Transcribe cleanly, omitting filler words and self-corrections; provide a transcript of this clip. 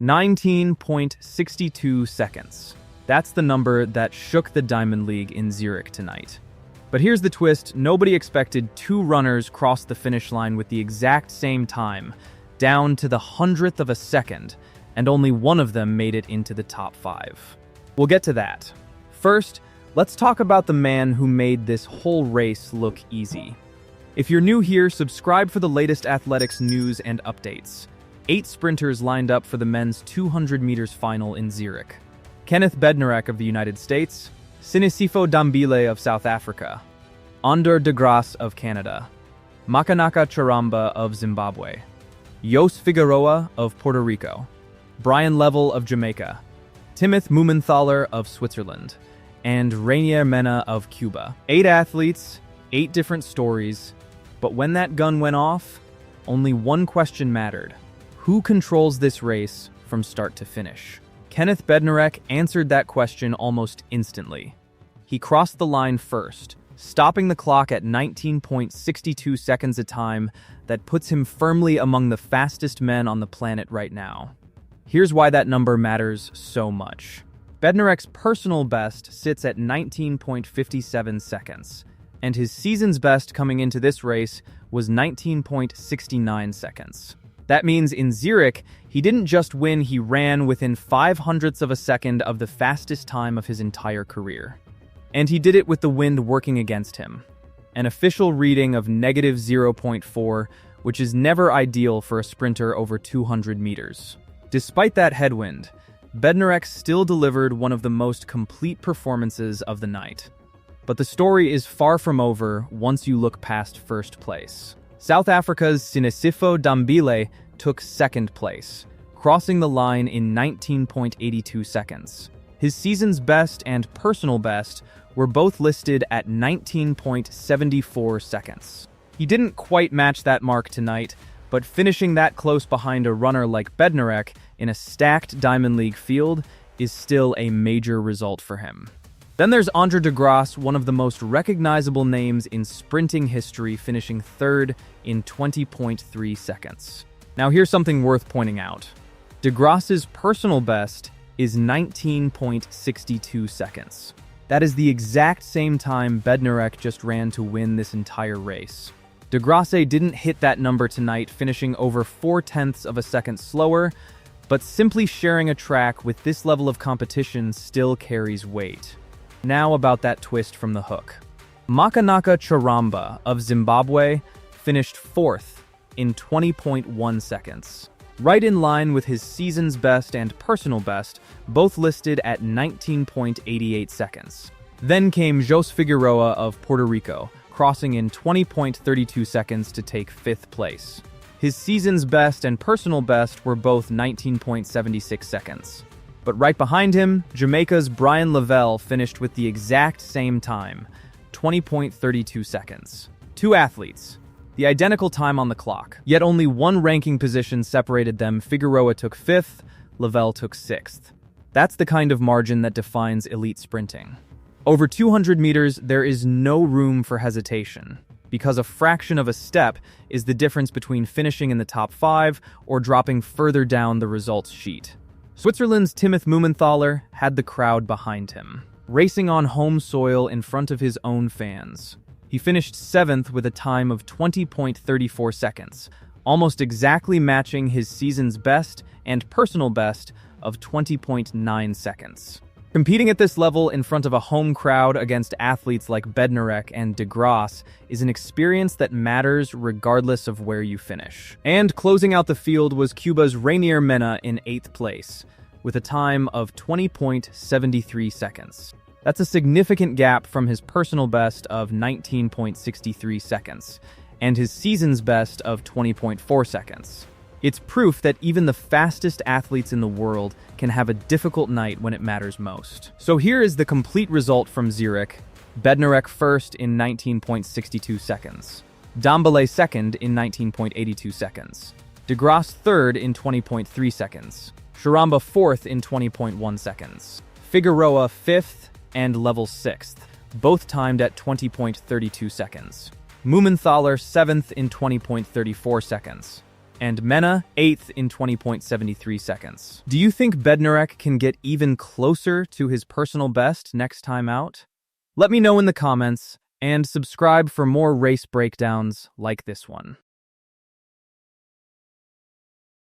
19.62 seconds. That's the number that shook the Diamond League in Zurich tonight. But here's the twist: nobody expected two runners cross the finish line with the exact same time, down to the 100th of a second, and only one of them made it into the top 5. We'll get to that. First, let's talk about the man who made this whole race look easy. If you're new here, subscribe for the latest athletics news and updates. 8 sprinters lined up for the men's 200 meters final in Zurich. Kenneth Bednarek of the United States, Sinisifo Dambile of South Africa, Onder de Grasse of Canada, Makanaka Charamba of Zimbabwe, Jos Figueroa of Puerto Rico, Brian Level of Jamaica, Timothy Mumenthaler of Switzerland, and Rainier Mena of Cuba. 8 athletes, 8 different stories, but when that gun went off, only one question mattered: who controls this race from start to finish? Kenneth Bednarek answered that question almost instantly. He crossed the line first, stopping the clock at 19.62 seconds a time. That puts him firmly among the fastest men on the planet right now. Here's why that number matters so much. Bednarek's personal best sits at 19.57 seconds, and his season's best coming into this race was 19.69 seconds. That means in Zurich, he didn't just win, he ran within 0.05 of a second of the fastest time of his entire career. And he did it with the wind working against him. An official reading of -0.4, which is never ideal for a sprinter over 200 meters. Despite that headwind, Bednarek still delivered one of the most complete performances of the night. But the story is far from over once you look past first place. South Africa's Sinisifo Dambile took second place, crossing the line in 19.82 seconds. His season's best and personal best were both listed at 19.74 seconds. He didn't quite match that mark tonight, but finishing that close behind a runner like Bednarek in a stacked Diamond League field is still a major result for him. Then there's Onder de Grasse, one of the most recognizable names in sprinting history, finishing third in 20.3 seconds. Now here's something worth pointing out. De Grasse's personal best is 19.62 seconds. That is the exact same time Bednarek just ran to win this entire race. De Grasse didn't hit that number tonight, finishing over 0.4 of a second slower, but simply sharing a track with this level of competition still carries weight. Now about that twist from the hook. Makanaka Charamba of Zimbabwe finished 4th in 20.1 seconds. Right in line with his season's best and personal best, both listed at 19.88 seconds. Then came Jos Figueroa of Puerto Rico, crossing in 20.32 seconds to take 5th place. His season's best and personal best were both 19.76 seconds. But right behind him, Jamaica's Brian Level finished with the exact same time, 20.32 seconds. 2 athletes, the identical time on the clock, yet only one ranking position separated them. Figueroa took 5th, Level took 6th. That's the kind of margin that defines elite sprinting. Over 200 meters, there is no room for hesitation, because a fraction of a step is the difference between finishing in the top 5 or dropping further down the results sheet. Switzerland's Timothy Mumenthaler had the crowd behind him, racing on home soil in front of his own fans. He finished 7th with a time of 20.34 seconds, almost exactly matching his season's best and personal best of 20.9 seconds. Competing at this level in front of a home crowd against athletes like Bednarek and de Grasse is an experience that matters regardless of where you finish. And closing out the field was Cuba's Rainier Mena in 8th place, with a time of 20.73 seconds. That's a significant gap from his personal best of 19.63 seconds, and his season's best of 20.4 seconds. It's proof that even the fastest athletes in the world can have a difficult night when it matters most. So here is the complete result from Zurich. Bednarek first in 19.62 seconds. Dambile second in 19.82 seconds. De Grasse third in 20.3 seconds. Charamba fourth in 20.1 seconds. Figueroa fifth and Level sixth, both timed at 20.32 seconds. Mumenthaler seventh in 20.34 seconds. and Mena 8th in 20.73 seconds. Do you think Bednarek can get even closer to his personal best next time out? Let me know in the comments, and subscribe for more race breakdowns like this one.